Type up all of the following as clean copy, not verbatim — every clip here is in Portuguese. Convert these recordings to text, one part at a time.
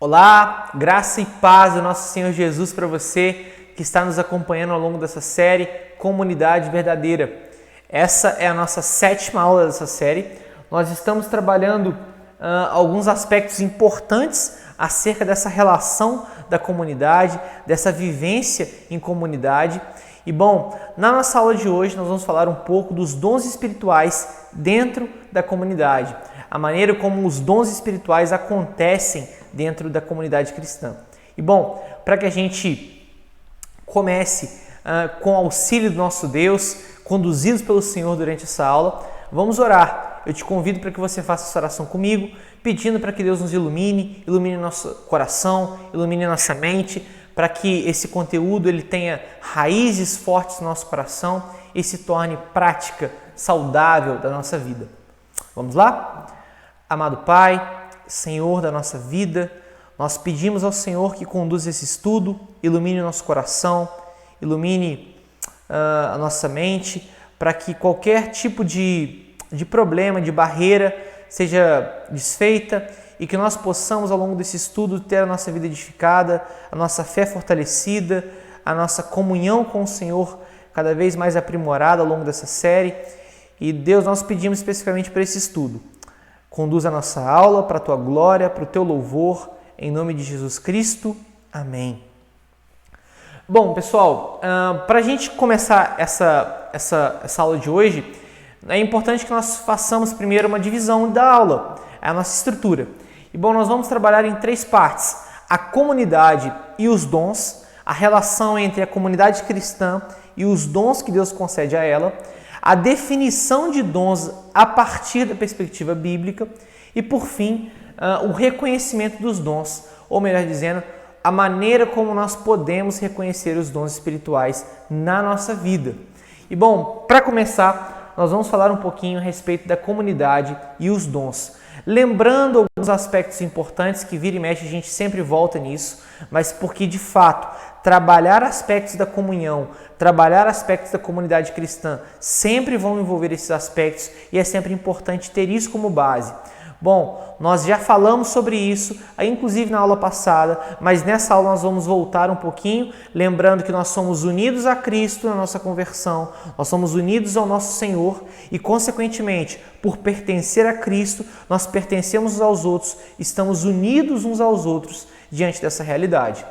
Olá, graça e paz do nosso Senhor Jesus para você que está nos acompanhando ao longo dessa série Comunidade Verdadeira. Essa é a nossa 7ª aula dessa série. Nós estamos trabalhando alguns aspectos importantes acerca dessa relação da comunidade, dessa vivência em comunidade. E bom, na nossa aula de hoje nós vamos falar um pouco dos dons espirituais dentro da comunidade, a maneira como os dons espirituais acontecem dentro da comunidade cristã. E bom, para que a gente comece com o auxílio do nosso Deus, conduzidos pelo Senhor durante essa aula, vamos orar. Eu te convido para que você faça essa oração comigo, pedindo para que Deus nos ilumine nosso coração, ilumine nossa mente, para que esse conteúdo ele tenha raízes fortes no nosso coração e se torne prática, saudável da nossa vida. Vamos lá? Amado Pai, Senhor da nossa vida, nós pedimos ao Senhor que conduza esse estudo, ilumine o nosso coração, ilumine a nossa mente, para que qualquer tipo de problema, de barreira seja desfeita e que nós possamos ao longo desse estudo ter a nossa vida edificada, a nossa fé fortalecida, a nossa comunhão com o Senhor cada vez mais aprimorada ao longo dessa série. E Deus, nós pedimos especificamente para esse estudo. Conduza a nossa aula para a Tua glória, para o Teu louvor, em nome de Jesus Cristo. Amém. Bom, pessoal, para a gente começar essa aula de hoje, é importante que nós façamos primeiro uma divisão da aula, a nossa estrutura. E bom, nós vamos trabalhar em 3 partes: a comunidade e os dons, a relação entre a comunidade cristã e os dons que Deus concede a ela, a definição de dons a partir da perspectiva bíblica e, por fim, o reconhecimento dos dons, ou melhor dizendo, a maneira como nós podemos reconhecer os dons espirituais na nossa vida. E bom, para começar, nós vamos falar um pouquinho a respeito da comunidade e os dons. Lembrando alguns aspectos importantes que vira e mexe a gente sempre volta nisso, mas porque de fato trabalhar aspectos da comunhão, trabalhar aspectos da comunidade cristã sempre vão envolver esses aspectos e é sempre importante ter isso como base. Bom, nós já falamos sobre isso, inclusive na aula passada, mas nessa aula nós vamos voltar um pouquinho, lembrando que nós somos unidos a Cristo na nossa conversão, nós somos unidos ao nosso Senhor e, consequentemente, por pertencer a Cristo, nós pertencemos uns aos outros, estamos unidos uns aos outros diante dessa realidade.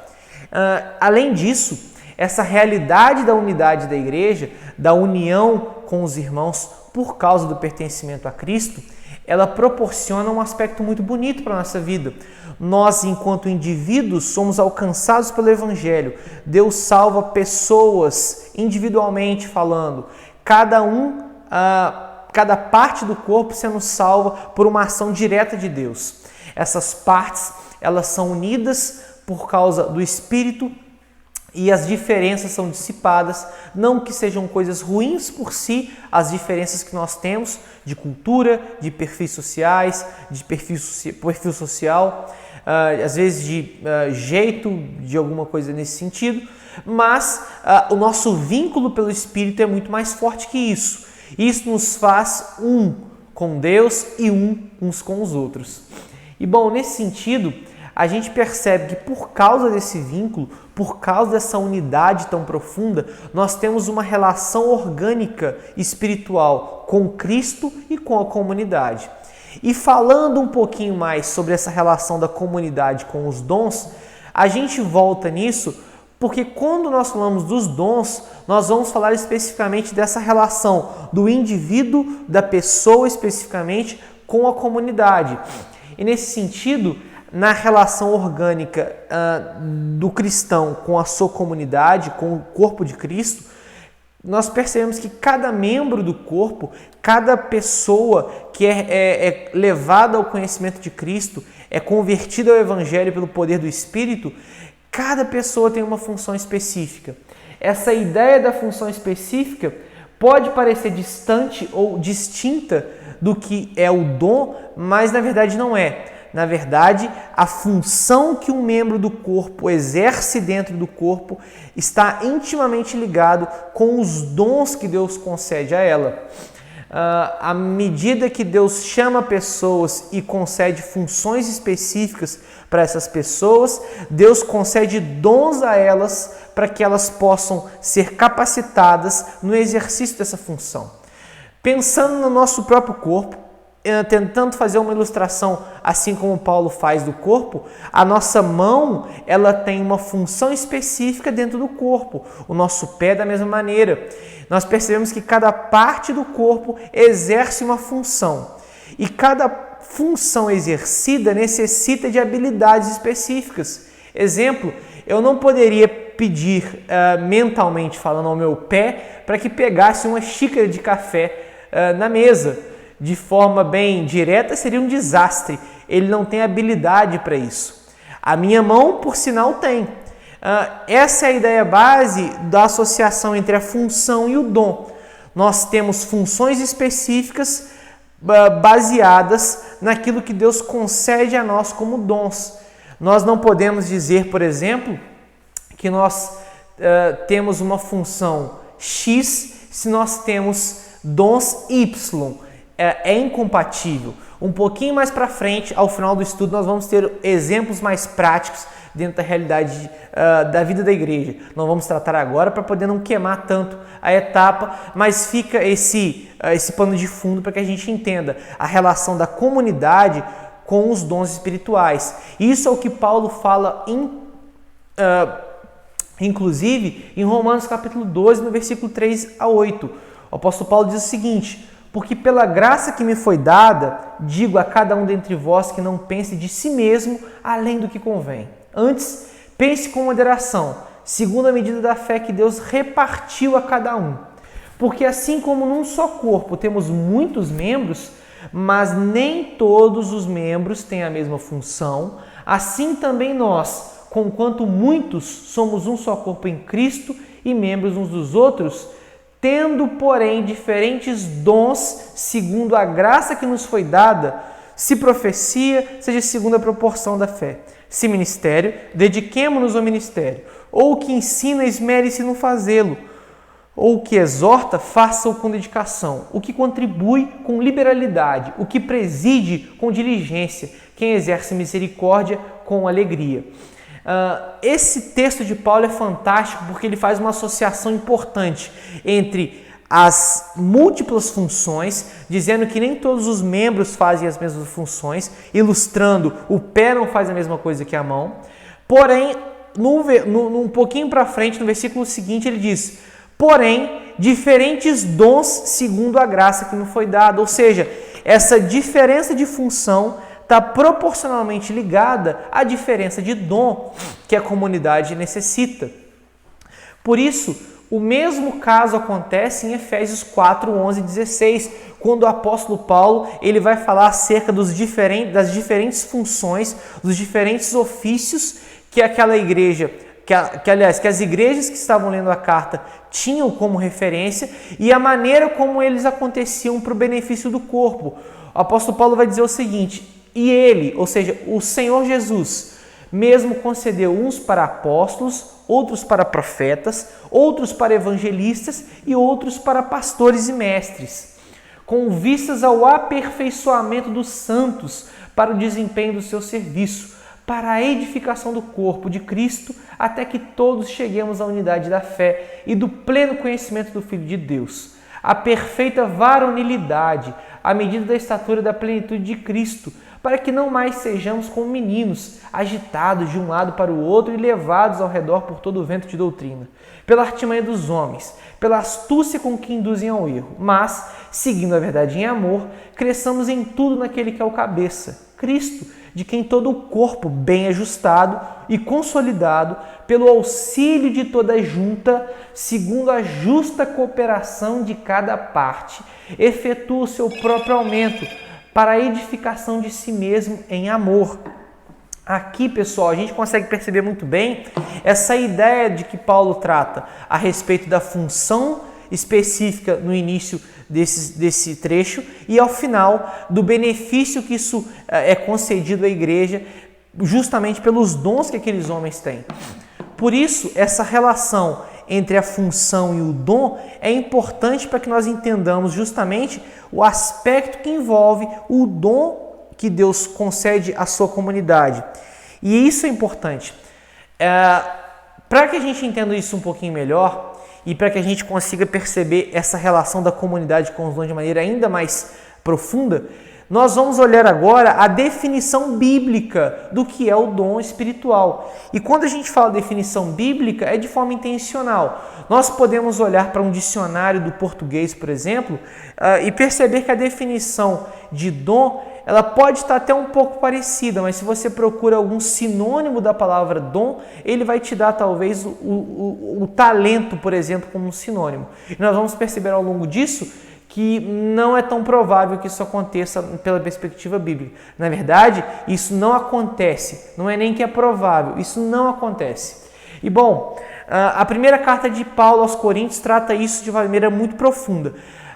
Além disso, essa realidade da unidade da igreja, da união com os irmãos por causa do pertencimento a Cristo, ela proporciona um aspecto muito bonito para a nossa vida. Nós, enquanto indivíduos, somos alcançados pelo Evangelho. Deus salva pessoas individualmente falando, cada parte do corpo sendo salva por uma ação direta de Deus. Essas partes, elas são unidas por causa do Espírito e as diferenças são dissipadas, não que sejam coisas ruins por si, as diferenças que nós temos de cultura, de perfis sociais, de perfil social, às vezes de jeito, de alguma coisa nesse sentido, mas o nosso vínculo pelo Espírito é muito mais forte que isso. Isso nos faz um com Deus e uns com os outros. E bom, nesse sentido, a gente percebe que por causa desse vínculo, por causa dessa unidade tão profunda, nós temos uma relação orgânica espiritual com Cristo e com a comunidade. E falando um pouquinho mais sobre essa relação da comunidade com os dons, a gente volta nisso porque quando nós falamos dos dons, nós vamos falar especificamente dessa relação do indivíduo, da pessoa especificamente, com a comunidade. E nesse sentido, na relação orgânica do cristão com a sua comunidade, com o corpo de Cristo, nós percebemos que cada membro do corpo, cada pessoa que é levada ao conhecimento de Cristo, é convertida ao Evangelho pelo poder do Espírito, cada pessoa tem uma função específica. Essa ideia da função específica pode parecer distante ou distinta do que é o dom, mas na verdade não é. Na verdade, a função que um membro do corpo exerce dentro do corpo está intimamente ligado com os dons que Deus concede a ela. À medida que Deus chama pessoas e concede funções específicas para essas pessoas, Deus concede dons a elas para que elas possam ser capacitadas no exercício dessa função. Pensando no nosso próprio corpo, tentando fazer uma ilustração assim como Paulo faz do corpo, a nossa mão ela tem uma função específica dentro do corpo, o nosso pé da mesma maneira. Nós percebemos que cada parte do corpo exerce uma função e cada função exercida necessita de habilidades específicas. Exemplo, eu não poderia pedir mentalmente falando ao meu pé para que pegasse uma xícara de café na mesa. De forma bem direta, seria um desastre. Ele não tem habilidade para isso. A minha mão, por sinal, tem. Essa é a ideia base da associação entre a função e o dom. Nós temos funções específicas baseadas naquilo que Deus concede a nós como dons. Nós não podemos dizer, por exemplo, que nós temos uma função X se nós temos dons Y. É incompatível. Um pouquinho mais para frente, ao final do estudo, nós vamos ter exemplos mais práticos dentro da realidade da vida da igreja. Não vamos tratar agora para poder não queimar tanto a etapa, mas fica esse pano de fundo para que a gente entenda a relação da comunidade com os dons espirituais. Isso é o que Paulo fala inclusive em Romanos capítulo 12, no versículo 3 a 8. O apóstolo Paulo diz o seguinte: porque pela graça que me foi dada, digo a cada um dentre vós que não pense de si mesmo além do que convém. Antes, pense com moderação, segundo a medida da fé que Deus repartiu a cada um. Porque assim como num só corpo temos muitos membros, mas nem todos os membros têm a mesma função, assim também nós, conquanto muitos somos um só corpo em Cristo e membros uns dos outros, tendo, porém, diferentes dons segundo a graça que nos foi dada, se profecia, seja segundo a proporção da fé. Se ministério, dediquemo-nos ao ministério. Ou o que ensina, esmere-se no fazê-lo. Ou o que exorta, faça-o com dedicação. O que contribui, com liberalidade. O que preside, com diligência. Quem exerce misericórdia, com alegria. Esse texto de Paulo é fantástico porque ele faz uma associação importante entre as múltiplas funções, dizendo que nem todos os membros fazem as mesmas funções, ilustrando o pé não faz a mesma coisa que a mão. Porém, um pouquinho para frente, no versículo seguinte, ele diz: porém, diferentes dons segundo a graça que me foi dada. Ou seja, essa diferença de função está proporcionalmente ligada à diferença de dom que a comunidade necessita. Por isso, o mesmo caso acontece em Efésios 4, 11 e 16, quando o apóstolo Paulo ele vai falar acerca das diferentes funções, dos diferentes ofícios que aquela igreja, que as igrejas que estavam lendo a carta tinham como referência e a maneira como eles aconteciam para o benefício do corpo. O apóstolo Paulo vai dizer o seguinte: e ele, ou seja, o Senhor Jesus, mesmo concedeu uns para apóstolos, outros para profetas, outros para evangelistas e outros para pastores e mestres, com vistas ao aperfeiçoamento dos santos para o desempenho do seu serviço, para a edificação do corpo de Cristo, até que todos cheguemos à unidade da fé e do pleno conhecimento do Filho de Deus, a perfeita varonilidade, à medida da estatura da plenitude de Cristo, para que não mais sejamos como meninos, agitados de um lado para o outro e levados ao redor por todo o vento de doutrina, pela artimanha dos homens, pela astúcia com que induzem ao erro, mas, seguindo a verdade em amor, cresçamos em tudo naquele que é o cabeça, Cristo, de quem todo o corpo, bem ajustado e consolidado, pelo auxílio de toda a junta, segundo a justa cooperação de cada parte, efetua o seu próprio aumento, para a edificação de si mesmo em amor. Aqui, pessoal, a gente consegue perceber muito bem essa ideia de que Paulo trata a respeito da função específica no início desse trecho e ao final do benefício que isso é concedido à igreja justamente pelos dons que aqueles homens têm. Por isso, essa relação entre a função e o dom é importante para que nós entendamos justamente o aspecto que envolve o dom que Deus concede à sua comunidade. E isso é importante. Para que a gente entenda isso um pouquinho melhor e para que a gente consiga perceber essa relação da comunidade com os dons de maneira ainda mais profunda, nós vamos olhar agora a definição bíblica do que é o dom espiritual. E quando a gente fala definição bíblica, é de forma intencional. Nós podemos olhar para um dicionário do português, por exemplo, e perceber que a definição de dom ela pode estar até um pouco parecida, mas se você procura algum sinônimo da palavra dom, ele vai te dar talvez o talento, por exemplo, como um sinônimo. E nós vamos perceber ao longo disso que não é tão provável que isso aconteça pela perspectiva bíblica. Na verdade, isso não acontece, não é nem que é provável, isso não acontece. E bom, a primeira carta de Paulo aos Coríntios trata isso de maneira muito profunda.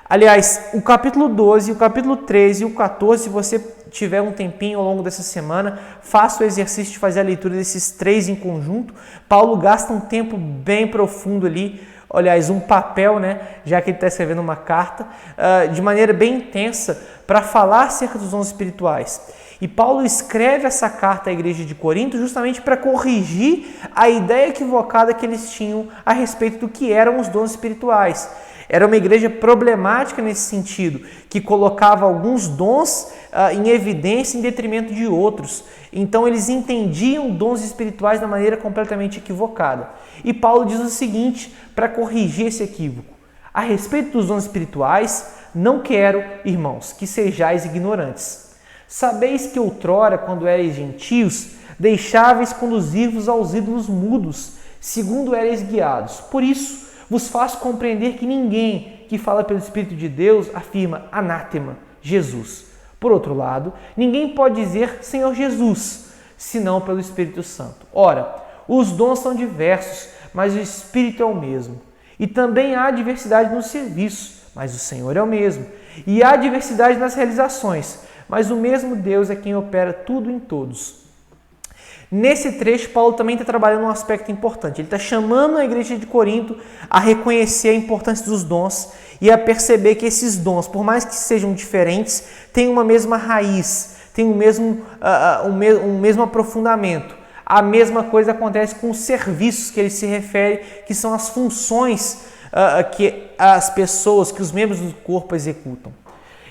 Aliás, o capítulo 12, o capítulo 13 e o 14, se você tiver um tempinho ao longo dessa semana, faça o exercício de fazer a leitura desses três em conjunto. Paulo gasta um tempo bem profundo ali, aliás, um papel, né, já que ele está escrevendo uma carta, de maneira bem intensa para falar acerca dos dons espirituais. E Paulo escreve essa carta à igreja de Corinto justamente para corrigir a ideia equivocada que eles tinham a respeito do que eram os dons espirituais. Era uma igreja problemática nesse sentido, que colocava alguns dons em evidência em detrimento de outros. Então eles entendiam dons espirituais de maneira completamente equivocada. E Paulo diz o seguinte, para corrigir esse equívoco: a respeito dos dons espirituais, não quero, irmãos, que sejais ignorantes. Sabeis que outrora, quando erais gentios, deixáveis conduzir-vos aos ídolos mudos, segundo erais guiados. Por isso, vos faço compreender que ninguém que fala pelo Espírito de Deus afirma anátema, Jesus. Por outro lado, ninguém pode dizer Senhor Jesus, senão pelo Espírito Santo. Ora, os dons são diversos, mas o Espírito é o mesmo. E também há diversidade no serviço, mas o Senhor é o mesmo. E há diversidade nas realizações, mas o mesmo Deus é quem opera tudo em todos. Nesse trecho, Paulo também está trabalhando um aspecto importante. Ele está chamando a igreja de Corinto a reconhecer a importância dos dons e a perceber que esses dons, por mais que sejam diferentes, têm uma mesma raiz, têm um mesmo aprofundamento. A mesma coisa acontece com os serviços que ele se refere, que são as funções que as pessoas, que os membros do corpo executam.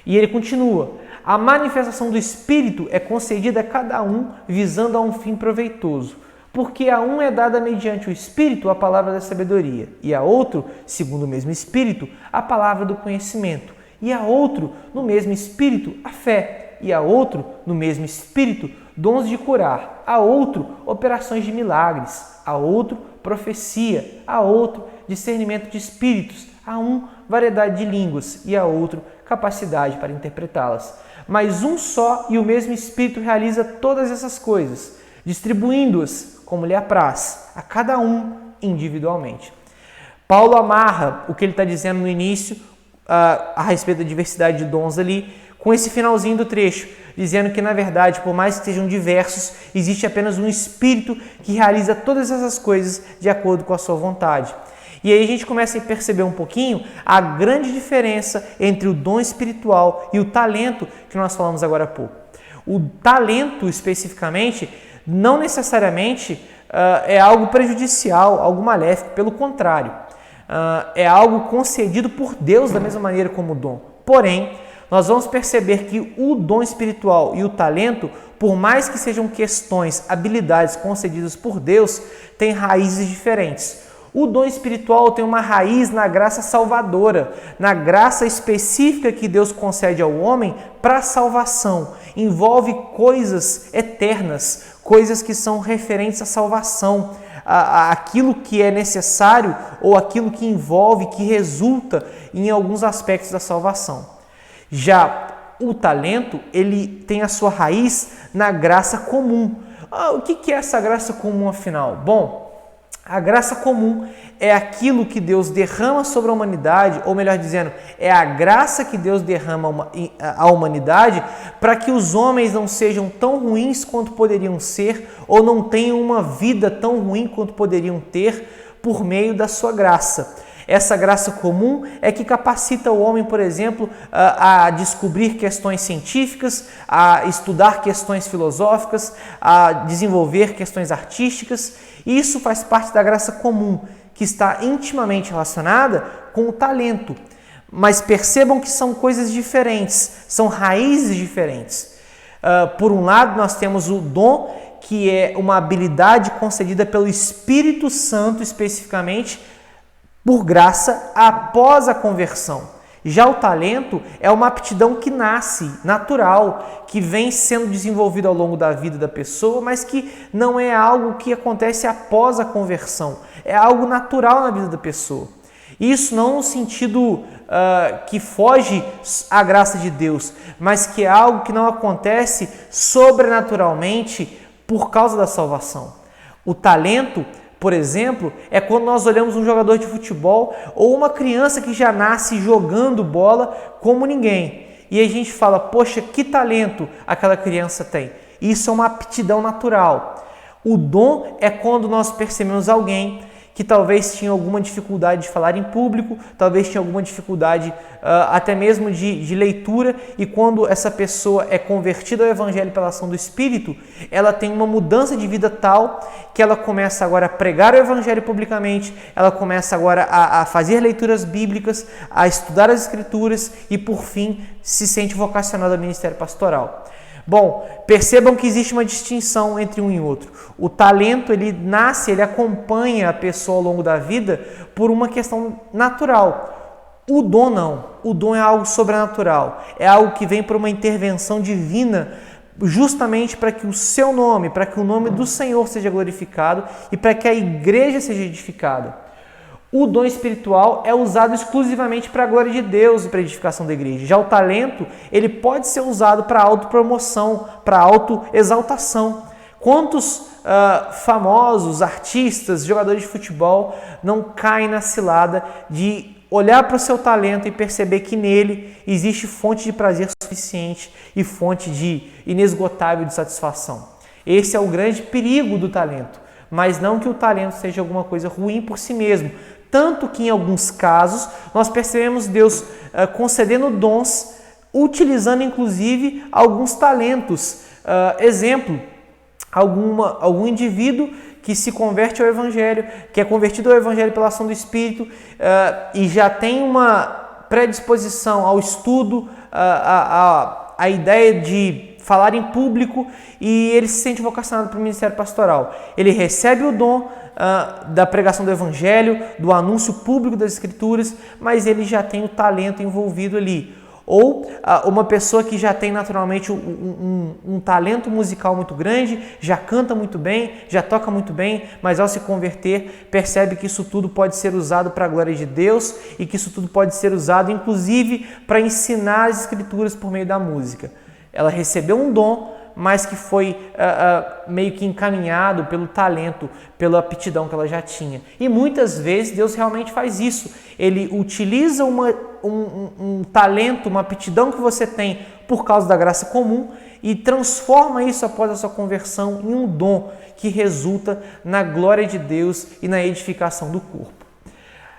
E ele continua: a manifestação do Espírito é concedida a cada um visando a um fim proveitoso, porque a um é dada mediante o Espírito a palavra da sabedoria, e a outro, segundo o mesmo Espírito, a palavra do conhecimento, e a outro, no mesmo Espírito, a fé, e a outro, no mesmo Espírito, dons de curar, a outro, operações de milagres, a outro, profecia, a outro, discernimento de espíritos, a um, variedade de línguas, e a outro, capacidade para interpretá-las. Mas um só e o mesmo Espírito realiza todas essas coisas, distribuindo-as como lhe apraz, a cada um individualmente. Paulo amarra o que ele está dizendo no início a respeito da diversidade de dons ali, com esse finalzinho do trecho, dizendo que, na verdade, por mais que sejam diversos, existe apenas um Espírito que realiza todas essas coisas de acordo com a sua vontade. E aí a gente começa a perceber um pouquinho a grande diferença entre o dom espiritual e o talento que nós falamos agora há pouco. O talento, especificamente, não necessariamente é algo prejudicial, algo maléfico, pelo contrário. É algo concedido por Deus da mesma maneira como o dom. Porém, nós vamos perceber que o dom espiritual e o talento, por mais que sejam questões, habilidades concedidas por Deus, têm raízes diferentes. O dom espiritual tem uma raiz na graça salvadora, na graça específica que Deus concede ao homem para a salvação. Envolve coisas eternas, coisas que são referentes à salvação, aquilo que é necessário ou aquilo que envolve, que resulta em alguns aspectos da salvação. Já o talento, ele tem a sua raiz na graça comum. O que é essa graça comum, afinal? Bom, a graça comum é aquilo que Deus derrama sobre a humanidade, ou melhor dizendo, é a graça que Deus derrama à humanidade para que os homens não sejam tão ruins quanto poderiam ser, ou não tenham uma vida tão ruim quanto poderiam ter, por meio da sua graça. Essa graça comum é que capacita o homem, por exemplo, a descobrir questões científicas, a estudar questões filosóficas, a desenvolver questões artísticas. E isso faz parte da graça comum, que está intimamente relacionada com o talento. Mas percebam que são coisas diferentes, são raízes diferentes. Por um lado, nós temos o dom, que é uma habilidade concedida pelo Espírito Santo especificamente, por graça, após a conversão. Já o talento é uma aptidão que nasce, natural, que vem sendo desenvolvida ao longo da vida da pessoa, mas que não é algo que acontece após a conversão. É algo natural na vida da pessoa. Isso não no sentido que foge à graça de Deus, mas que é algo que não acontece sobrenaturalmente por causa da salvação. O talento, por exemplo, é quando nós olhamos um jogador de futebol ou uma criança que já nasce jogando bola como ninguém. E a gente fala, poxa, que talento aquela criança tem. Isso é uma aptidão natural. O dom é quando nós percebemos alguém que talvez tinha alguma dificuldade de falar em público, talvez tinha alguma dificuldade até mesmo de leitura, e quando essa pessoa é convertida ao Evangelho pela ação do Espírito, ela tem uma mudança de vida tal que ela começa agora a pregar o Evangelho publicamente, ela começa agora a fazer leituras bíblicas, a estudar as Escrituras e, por fim, se sente vocacionada ao ministério pastoral. Bom, percebam que existe uma distinção entre um e outro. O talento, ele nasce, ele acompanha a pessoa ao longo da vida por uma questão natural. O dom não. O dom é algo sobrenatural. É algo que vem por uma intervenção divina, justamente para que o seu nome, para que o nome do Senhor seja glorificado e para que a igreja seja edificada. O dom espiritual é usado exclusivamente para a glória de Deus e para a edificação da igreja. Já o talento, ele pode ser usado para autopromoção, para autoexaltação. Quantos famosos, artistas, jogadores de futebol não caem na cilada de olhar para o seu talento e perceber que nele existe fonte de prazer suficiente e fonte de inesgotável de satisfação? Esse é o grande perigo do talento, mas não que o talento seja alguma coisa ruim por si mesmo. Tanto que em alguns casos nós percebemos Deus concedendo dons, utilizando inclusive alguns talentos. Exemplo, algum indivíduo que se converte ao Evangelho, que é convertido ao Evangelho pela ação do Espírito e já tem uma predisposição ao estudo, a ideia de falar em público, e ele se sente vocacionado para o ministério pastoral. Ele recebe o dom da pregação do Evangelho, do anúncio público das Escrituras, mas ele já tem o talento envolvido ali. Ou uma pessoa que já tem naturalmente um talento musical muito grande, já canta muito bem, já toca muito bem, mas ao se converter percebe que isso tudo pode ser usado para a glória de Deus e que isso tudo pode ser usado inclusive para ensinar as Escrituras por meio da música. Ela recebeu um dom, mas que foi meio que encaminhado pelo talento, pela aptidão que ela já tinha. E muitas vezes Deus realmente faz isso. Ele utiliza um talento, uma aptidão que você tem por causa da graça comum e transforma isso após a sua conversão em um dom que resulta na glória de Deus e na edificação do corpo.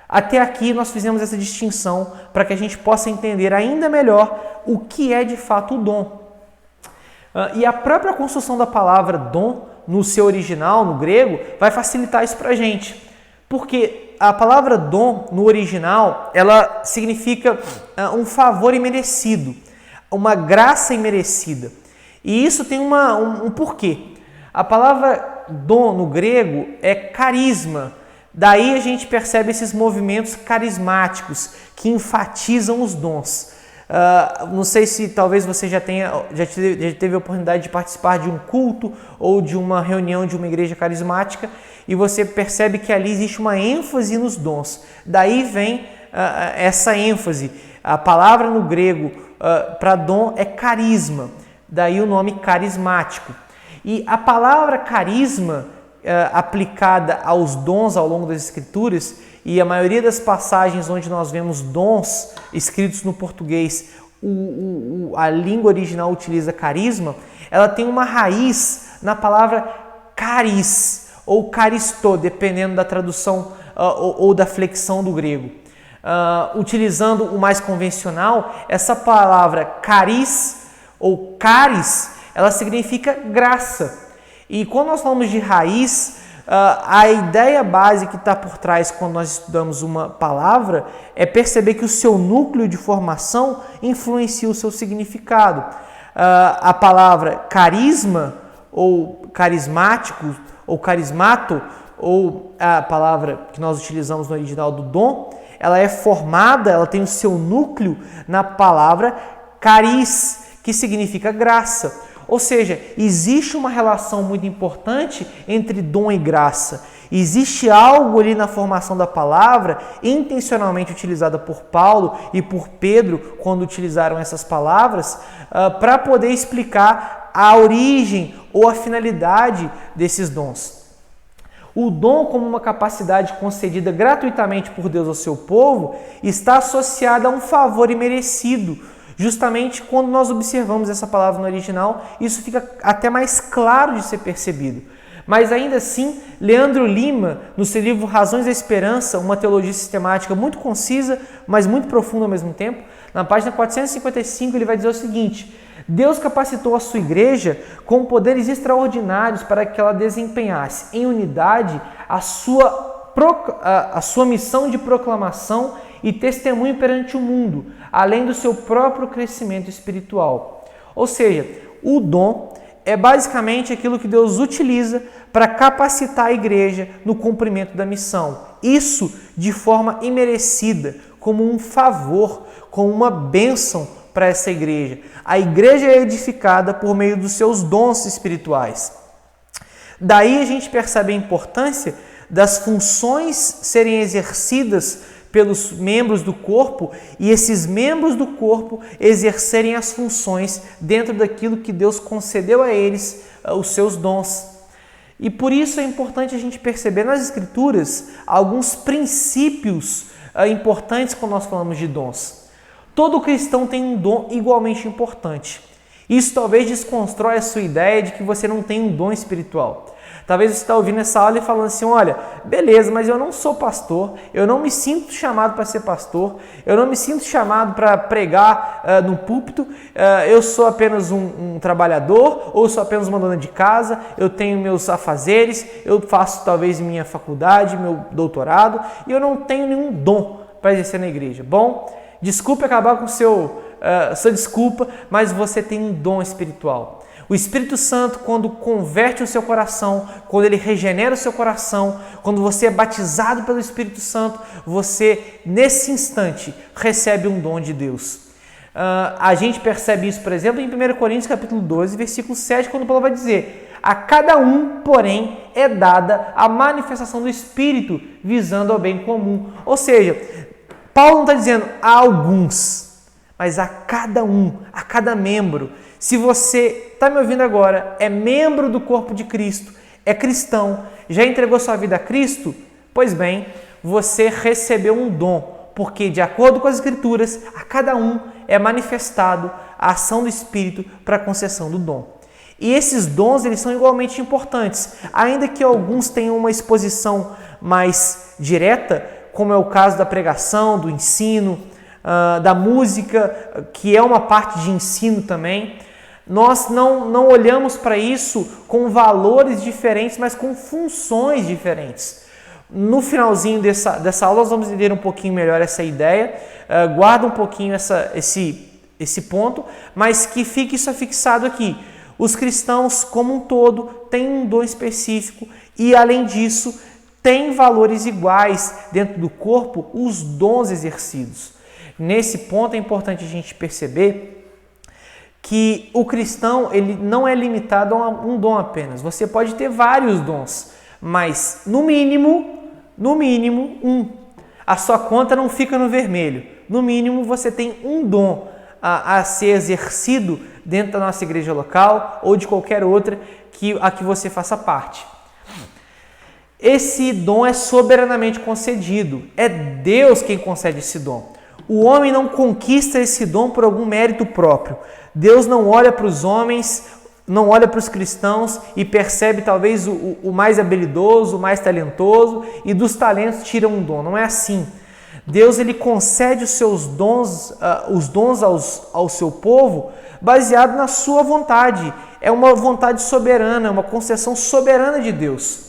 Até aqui nós fizemos essa distinção para que a gente possa entender ainda melhor o que é de fato o dom. E a própria construção da palavra dom, no seu original, no grego, vai facilitar isso para a gente. Porque a palavra dom, no original, ela significa um favor imerecido, uma graça imerecida. E isso tem um porquê. A palavra dom, no grego, é carisma. Daí a gente percebe esses movimentos carismáticos que enfatizam os dons. Não sei se talvez você já teve a oportunidade de participar de um culto ou de uma reunião de uma igreja carismática e você percebe que ali existe uma ênfase nos dons. Daí vem essa ênfase. A palavra no grego para dom é carisma, daí o nome carismático. E a palavra carisma aplicada aos dons ao longo das Escrituras, e a maioria das passagens onde nós vemos dons escritos no português, a língua original utiliza carisma, ela tem uma raiz na palavra caris ou caristo, dependendo da tradução ou da flexão do grego. Utilizando o mais convencional, essa palavra caris ou caris, ela significa graça. E quando nós falamos de raiz, a ideia base que está por trás quando nós estudamos uma palavra é perceber que o seu núcleo de formação influencia o seu significado. A palavra carisma ou carismático ou carismato, ou a palavra que nós utilizamos no original do dom, ela é formada, ela tem o seu núcleo na palavra caris, que significa graça. Ou seja, existe uma relação muito importante entre dom e graça. Existe algo ali na formação da palavra, intencionalmente utilizada por Paulo e por Pedro, quando utilizaram essas palavras, para poder explicar a origem ou a finalidade desses dons. O dom, como uma capacidade concedida gratuitamente por Deus ao seu povo, está associado a um favor imerecido. Justamente quando nós observamos essa palavra no original, isso fica até mais claro de ser percebido. Mas ainda assim, Leandro Lima, no seu livro Razões da Esperança, uma teologia sistemática muito concisa, mas muito profunda ao mesmo tempo, na página 455 ele vai dizer o seguinte: Deus capacitou a sua igreja com poderes extraordinários para que ela desempenhasse em unidade a sua missão de proclamação e testemunho perante o mundo, além do seu próprio crescimento espiritual. Ou seja, o dom é basicamente aquilo que Deus utiliza para capacitar a igreja no cumprimento da missão. Isso de forma imerecida, como um favor, como uma bênção para essa igreja. A igreja é edificada por meio dos seus dons espirituais. Daí a gente percebe a importância das funções serem exercidas pelos membros do corpo e esses membros do corpo exercerem as funções dentro daquilo que Deus concedeu a eles, os seus dons. E por isso é importante a gente perceber nas Escrituras alguns princípios importantes quando nós falamos de dons. Todo cristão tem um dom igualmente importante. Isso talvez desconstrói a sua ideia de que você não tem um dom espiritual. Talvez você está ouvindo essa aula e falando assim, olha, beleza, mas eu não sou pastor, eu não me sinto chamado para ser pastor, eu não me sinto chamado para pregar no púlpito, eu sou apenas um trabalhador, ou sou apenas uma dona de casa, eu tenho meus afazeres, eu faço talvez minha faculdade, meu doutorado, e eu não tenho nenhum dom para exercer na igreja. Bom, desculpe acabar com sua desculpa, mas você tem um dom espiritual. O Espírito Santo, quando converte o seu coração, quando ele regenera o seu coração, quando você é batizado pelo Espírito Santo, você, nesse instante, recebe um dom de Deus. A gente percebe isso, por exemplo, em 1 Coríntios capítulo 12, versículo 7, quando Paulo vai dizer: a cada um, porém, é dada a manifestação do Espírito, visando ao bem comum. Ou seja, Paulo não está dizendo a alguns, mas a cada um, a cada membro. Se você está me ouvindo agora, é membro do corpo de Cristo, é cristão, já entregou sua vida a Cristo, pois bem, você recebeu um dom, porque de acordo com as Escrituras, a cada um é manifestado a ação do Espírito para a concessão do dom. E esses dons, eles são igualmente importantes, ainda que alguns tenham uma exposição mais direta, como é o caso da pregação, do ensino, da música, que é uma parte de ensino também. Nós não olhamos para isso com valores diferentes, mas com funções diferentes. No finalzinho dessa aula, nós vamos entender um pouquinho melhor essa ideia. Guarda um pouquinho esse ponto, mas que fique isso fixado aqui. Os cristãos, como um todo, têm um dom específico e, além disso, têm valores iguais dentro do corpo, os dons exercidos. Nesse ponto é importante a gente perceber que o cristão ele não é limitado a um dom apenas. Você pode ter vários dons, mas no mínimo um. A sua conta não fica no vermelho. No mínimo você tem um dom a ser exercido dentro da nossa igreja local ou de qualquer outra a que você faça parte. Esse dom é soberanamente concedido. É Deus quem concede esse dom. O homem não conquista esse dom por algum mérito próprio. Deus não olha para os homens não olha para os cristãos e percebe talvez o mais habilidoso, o mais talentoso e dos talentos tira um dom. Não é assim. Deus ele concede os seus dons, ao seu povo baseado na sua vontade. É uma vontade soberana, uma concessão soberana de Deus.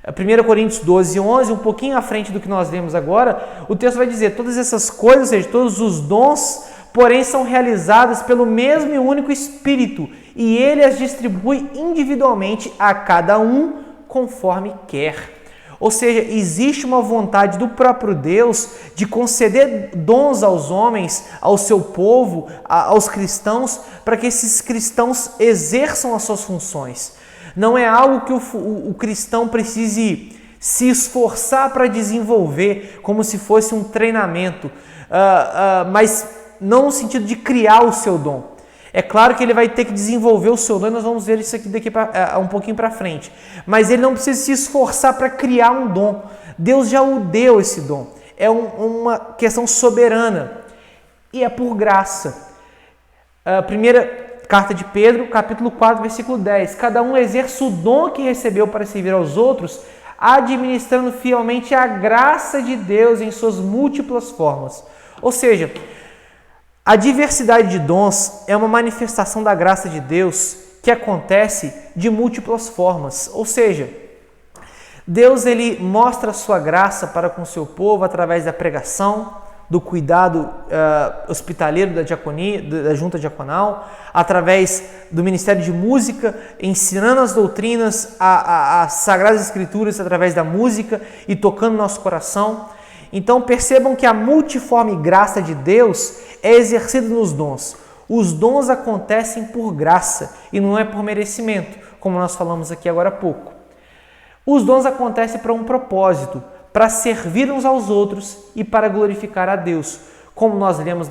1 Coríntios 12, 11, um pouquinho à frente do que nós lemos agora, o texto vai dizer, todas essas coisas, ou seja, todos os dons, porém são realizadas pelo mesmo e único Espírito, e Ele as distribui individualmente a cada um conforme quer. Ou seja, existe uma vontade do próprio Deus de conceder dons aos homens, ao seu povo, aos cristãos, para que esses cristãos exerçam as suas funções. Não é algo que o cristão precise se esforçar para desenvolver, como se fosse um treinamento, mas não no sentido de criar o seu dom. É claro que ele vai ter que desenvolver o seu dom, e nós vamos ver isso aqui um pouquinho para frente. Mas ele não precisa se esforçar para criar um dom. Deus já o deu esse dom. É uma questão soberana e é por graça. Primeira Carta de Pedro, capítulo 4, versículo 10. Cada um exerce o dom que recebeu para servir aos outros, administrando fielmente a graça de Deus em suas múltiplas formas. Ou seja, a diversidade de dons é uma manifestação da graça de Deus que acontece de múltiplas formas. Ou seja, Deus ele mostra a sua graça para com o seu povo através da pregação, do cuidado hospitaleiro da diaconia, da junta diaconal, através do ministério de música, ensinando as doutrinas, as sagradas escrituras através da música e tocando nosso coração. Então percebam que a multiforme graça de Deus é exercida nos dons. Os dons acontecem por graça e não é por merecimento, como nós falamos aqui agora há pouco. Os dons acontecem para um propósito, para servir uns aos outros e para glorificar a Deus. Como nós lemos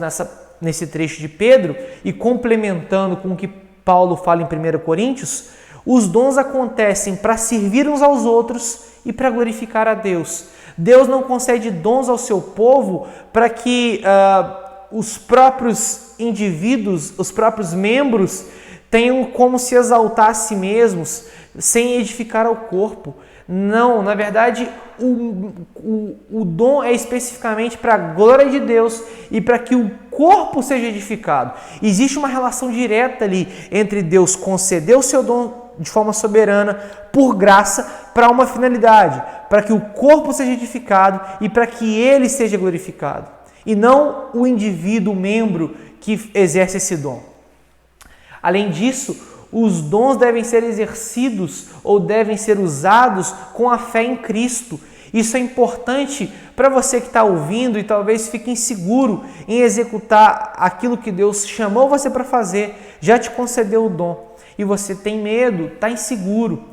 nesse trecho de Pedro e complementando com o que Paulo fala em 1 Coríntios, os dons acontecem para servir uns aos outros e para glorificar a Deus. Deus não concede dons ao seu povo para que os próprios indivíduos, os próprios membros, tenham como se exaltar a si mesmos, sem edificar ao corpo. Não, na verdade, o dom é especificamente para a glória de Deus e para que o corpo seja edificado. Existe uma relação direta ali entre Deus conceder o seu dom de forma soberana, por graça, para uma finalidade, para que o corpo seja edificado e para que ele seja glorificado, e não o indivíduo, o membro que exerce esse dom. Além disso, os dons devem ser exercidos ou devem ser usados com a fé em Cristo. Isso é importante para você que está ouvindo e talvez fique inseguro em executar aquilo que Deus chamou você para fazer, já te concedeu o dom e você tem medo, está inseguro.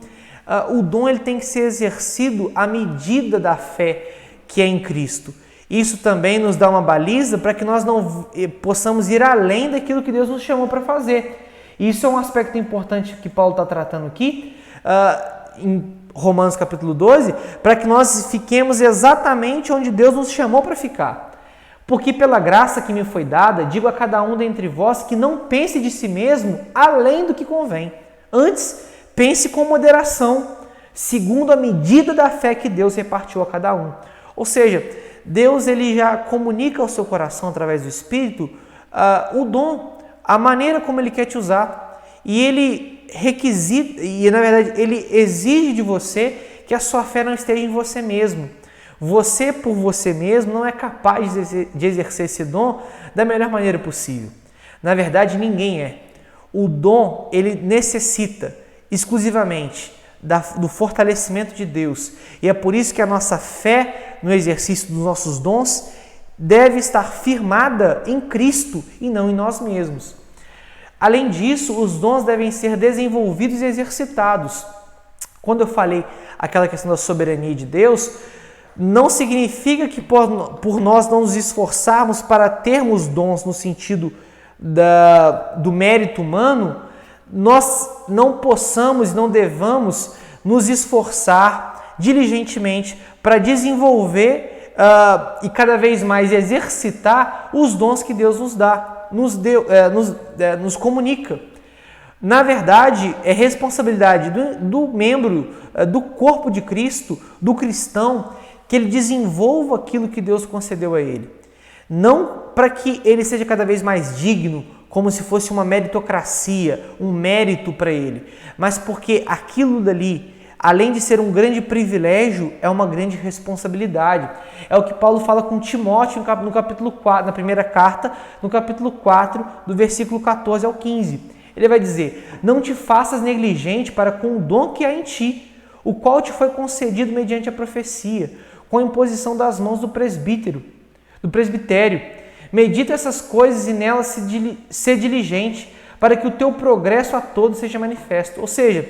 O dom ele tem que ser exercido à medida da fé que é em Cristo. Isso também nos dá uma baliza para que nós não possamos ir além daquilo que Deus nos chamou para fazer. Isso é um aspecto importante que Paulo está tratando aqui, em Romanos capítulo 12, para que nós fiquemos exatamente onde Deus nos chamou para ficar. Porque pela graça que me foi dada, digo a cada um dentre vós que não pense de si mesmo além do que convém. Antes, pense com moderação, segundo a medida da fé que Deus repartiu a cada um. Ou seja, Deus ele já comunica ao seu coração através do Espírito o dom, a maneira como ele quer te usar, e ele requisita, e na verdade ele exige de você que a sua fé não esteja em você mesmo. Você por você mesmo não é capaz de exercer esse dom da melhor maneira possível. Na verdade, ninguém é. O dom ele necessita exclusivamente do fortalecimento de Deus, e é por isso que a nossa fé no exercício dos nossos dons deve estar firmada em Cristo e não em nós mesmos. Além disso, os dons devem ser desenvolvidos e exercitados. Quando eu falei aquela questão da soberania de Deus, não significa que por nós não nos esforçarmos para termos dons no sentido do mérito humano, nós não possamos e não devamos nos esforçar diligentemente para desenvolver e cada vez mais exercitar os dons que Deus nos dá, nos comunica. Na verdade, é responsabilidade do membro do corpo de Cristo, do cristão, que ele desenvolva aquilo que Deus concedeu a ele. Não para que ele seja cada vez mais digno, como se fosse uma meritocracia, um mérito para ele, mas porque aquilo dali, além de ser um grande privilégio, é uma grande responsabilidade. É o que Paulo fala com Timóteo no capítulo 4, na primeira carta, no capítulo 4, do versículo 14 ao 15. Ele vai dizer: não te faças negligente para com o dom que há em ti, o qual te foi concedido mediante a profecia, com a imposição das mãos do presbitério. Medita essas coisas e nelas ser diligente, para que o teu progresso a todos seja manifesto. Ou seja,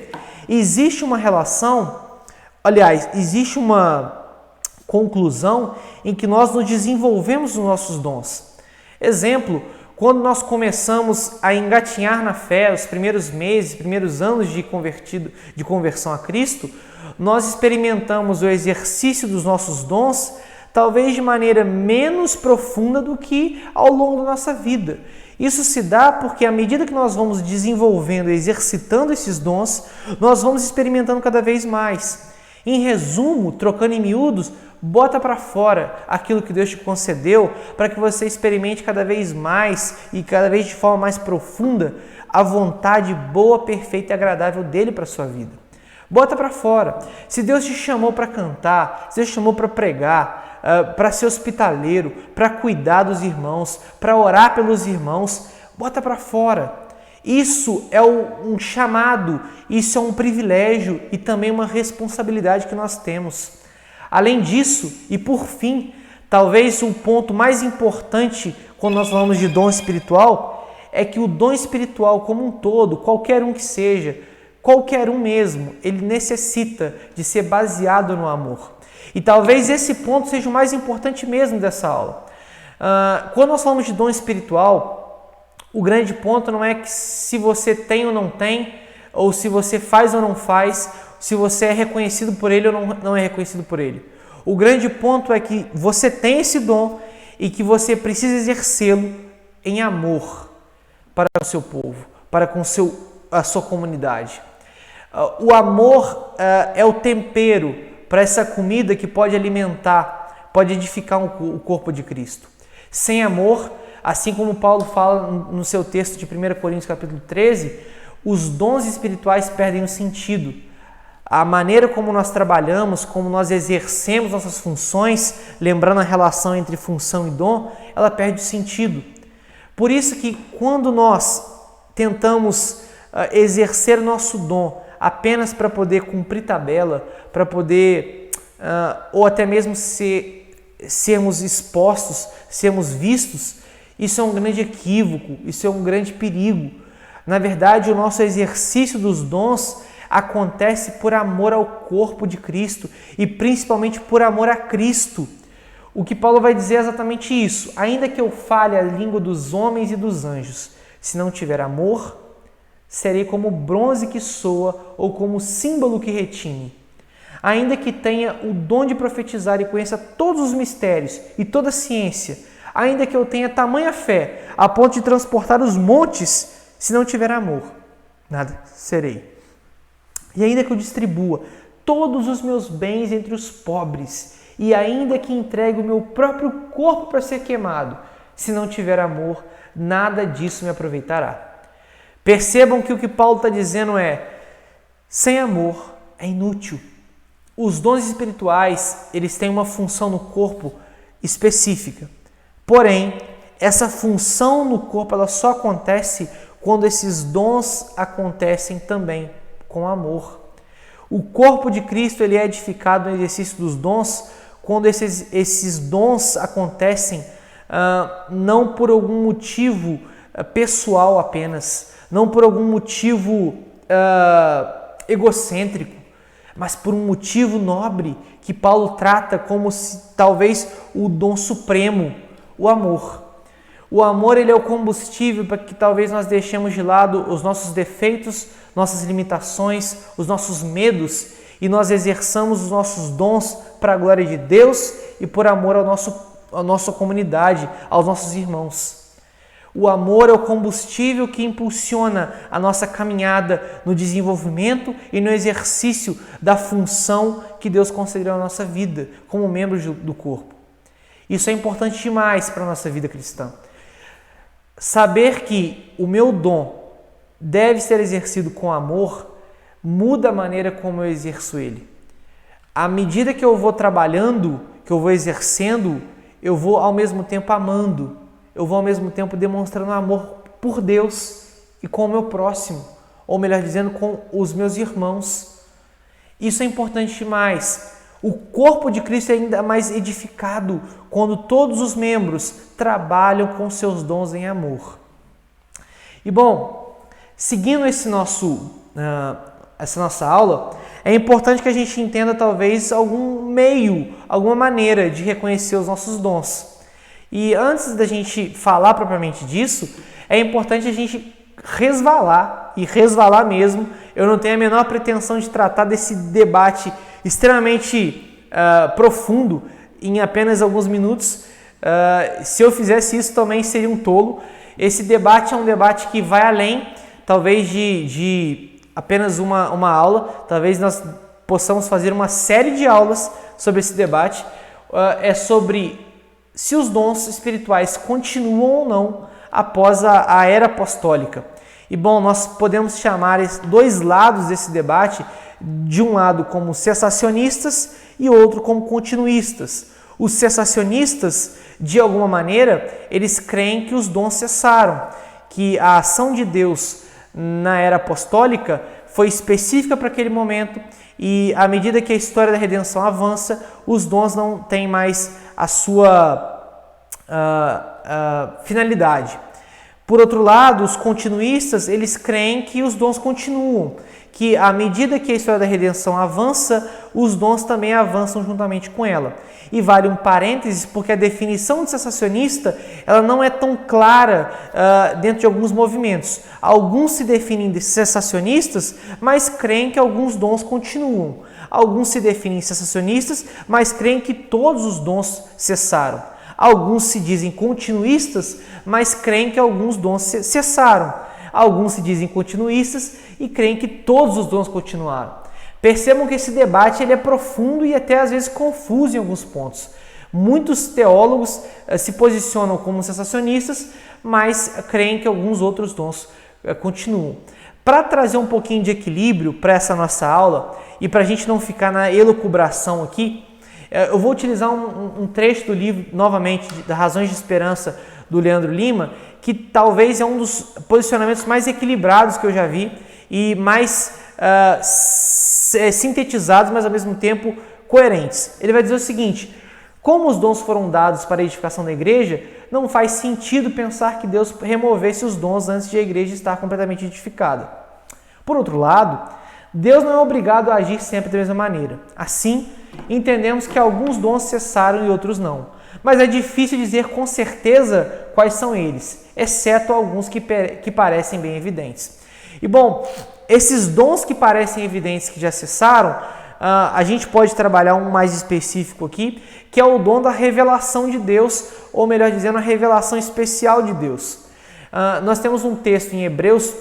existe uma relação, aliás, existe uma conclusão em que nós nos desenvolvemos nos nossos dons. Exemplo, quando nós começamos a engatinhar na fé, os primeiros meses, primeiros anos de conversão a Cristo, nós experimentamos o exercício dos nossos dons, talvez de maneira menos profunda do que ao longo da nossa vida. Isso se dá porque à medida que nós vamos desenvolvendo e exercitando esses dons, nós vamos experimentando cada vez mais. Em resumo, trocando em miúdos, bota para fora aquilo que Deus te concedeu para que você experimente cada vez mais e cada vez de forma mais profunda a vontade boa, perfeita e agradável dele para a sua vida. Bota para fora. Se Deus te chamou para cantar, se Deus te chamou para pregar, para ser hospitaleiro, para cuidar dos irmãos, para orar pelos irmãos, bota para fora. Isso é um chamado, isso é um privilégio e também uma responsabilidade que nós temos. Além disso, e por fim, talvez o ponto mais importante quando nós falamos de dom espiritual, é que o dom espiritual como um todo, qualquer um que seja, qualquer um mesmo, ele necessita de ser baseado no amor. E talvez esse ponto seja o mais importante mesmo dessa aula. Quando nós falamos de dom espiritual, o grande ponto não é que se você tem ou não tem, ou se você faz ou não faz, se você é reconhecido por ele ou não é reconhecido por ele. O grande ponto é que você tem esse dom e que você precisa exercê-lo em amor para o seu povo, para com a sua comunidade. O amor é o tempero para essa comida que pode alimentar, pode edificar o corpo de Cristo. Sem amor, assim como Paulo fala no seu texto de 1 Coríntios capítulo 13, os dons espirituais perdem o sentido. A maneira como nós trabalhamos, como nós exercemos nossas funções, lembrando a relação entre função e dom, ela perde o sentido. Por isso que quando nós tentamos exercer nosso dom apenas para poder cumprir tabela, para poder, ou até mesmo sermos expostos, sermos vistos, isso é um grande equívoco, isso é um grande perigo. Na verdade, o nosso exercício dos dons acontece por amor ao corpo de Cristo e principalmente por amor a Cristo. O que Paulo vai dizer é exatamente isso. Ainda que eu fale a língua dos homens e dos anjos, se não tiver amor, serei como bronze que soa ou como símbolo que retine. Ainda que tenha o dom de profetizar e conheça todos os mistérios e toda a ciência, ainda que eu tenha tamanha fé a ponto de transportar os montes, se não tiver amor, nada serei. E ainda que eu distribua todos os meus bens entre os pobres, e ainda que entregue o meu próprio corpo para ser queimado, se não tiver amor, nada disso me aproveitará. Percebam que o que Paulo está dizendo é: sem amor é inútil. Os dons espirituais, eles têm uma função no corpo específica. Porém, essa função no corpo ela só acontece quando esses dons acontecem também com amor. O corpo de Cristo ele é edificado no exercício dos dons quando esses dons acontecem não por algum motivo pessoal apenas, não por algum motivo egocêntrico, mas por um motivo nobre que Paulo trata como se talvez o dom supremo, o amor. O amor ele é o combustível para que talvez nós deixemos de lado os nossos defeitos, nossas limitações, os nossos medos e nós exerçamos os nossos dons para a glória de Deus e por amor à nossa comunidade, aos nossos irmãos. O amor é o combustível que impulsiona a nossa caminhada no desenvolvimento e no exercício da função que Deus concedeu à nossa vida como membros do corpo. Isso é importante demais para a nossa vida cristã. Saber que o meu dom deve ser exercido com amor muda a maneira como eu exerço ele. À medida que eu vou trabalhando, que eu vou exercendo, eu vou ao mesmo tempo amando, eu vou ao mesmo tempo demonstrando amor por Deus e com o meu próximo, ou melhor dizendo, com os meus irmãos. Isso é importante demais. O corpo de Cristo é ainda mais edificado quando todos os membros trabalham com seus dons em amor. E bom, seguindo essa nossa aula, é importante que a gente entenda talvez algum meio, alguma maneira de reconhecer os nossos dons. E antes da gente falar propriamente disso, é importante a gente resvalar, e resvalar mesmo. Eu não tenho a menor pretensão de tratar desse debate extremamente profundo em apenas alguns minutos. Se eu fizesse isso também seria um tolo. Esse debate é um debate que vai além, talvez, de apenas uma aula. Talvez nós possamos fazer uma série de aulas sobre esse debate. É sobre se os dons espirituais continuam ou não após a era apostólica. E bom, nós podemos chamar dois lados desse debate, de um lado como cessacionistas e outro como continuistas. Os cessacionistas, de alguma maneira, eles creem que os dons cessaram, que a ação de Deus na era apostólica foi específica para aquele momento e à medida que a história da redenção avança, os dons não têm mais a sua finalidade. Por outro lado, os continuistas, eles creem que os dons continuam, que à medida que a história da redenção avança, os dons também avançam juntamente com ela. E vale um parênteses, porque a definição de cessacionista ela não é tão clara dentro de alguns movimentos. Alguns se definem de cessacionistas, mas creem que alguns dons continuam. Alguns se definem cessacionistas, mas creem que todos os dons cessaram. Alguns se dizem continuistas, mas creem que alguns dons cessaram. Alguns se dizem continuistas e creem que todos os dons continuaram. Percebam que esse debate ele é profundo e até às vezes confuso em alguns pontos. Muitos teólogos se posicionam como cessacionistas, mas creem que alguns outros dons continuam. Para trazer um pouquinho de equilíbrio para essa nossa aula e para a gente não ficar na elucubração aqui, eu vou utilizar um trecho do livro, novamente, das Razões de Esperança, do Leandro Lima, que talvez é um dos posicionamentos mais equilibrados que eu já vi e mais sintetizados, mas ao mesmo tempo coerentes. Ele vai dizer o seguinte: como os dons foram dados para a edificação da igreja, não faz sentido pensar que Deus removesse os dons antes de a igreja estar completamente edificada. Por outro lado, Deus não é obrigado a agir sempre da mesma maneira. Assim, entendemos que alguns dons cessaram e outros não. Mas é difícil dizer com certeza quais são eles, exceto alguns que parecem bem evidentes. E bom, esses dons que parecem evidentes que já cessaram, a gente pode trabalhar um mais específico aqui, que é o dom da revelação de Deus, ou melhor dizendo, a revelação especial de Deus. Nós temos um texto em Hebreus,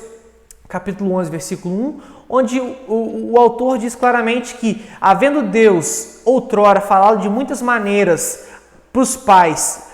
capítulo 11, versículo 1, onde o autor diz claramente que, havendo Deus outrora falado de muitas maneiras para os pais,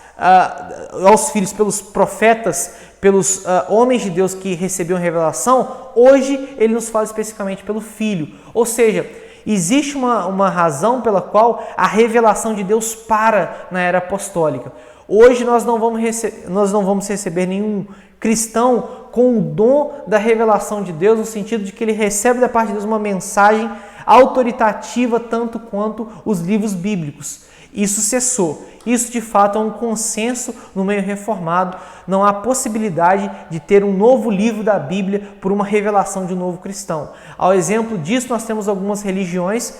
aos filhos, pelos profetas, pelos homens de Deus que recebiam revelação, hoje ele nos fala especificamente pelo Filho. Ou seja, existe uma razão pela qual a revelação de Deus para na era apostólica. Hoje nós não vamos receber nenhum cristão com o dom da revelação de Deus, no sentido de que ele recebe da parte de Deus uma mensagem autoritativa tanto quanto os livros bíblicos. Isso cessou. Isso de fato é um consenso no meio reformado. Não há possibilidade de ter um novo livro da Bíblia por uma revelação de um novo cristão. Ao exemplo disso, nós temos algumas religiões,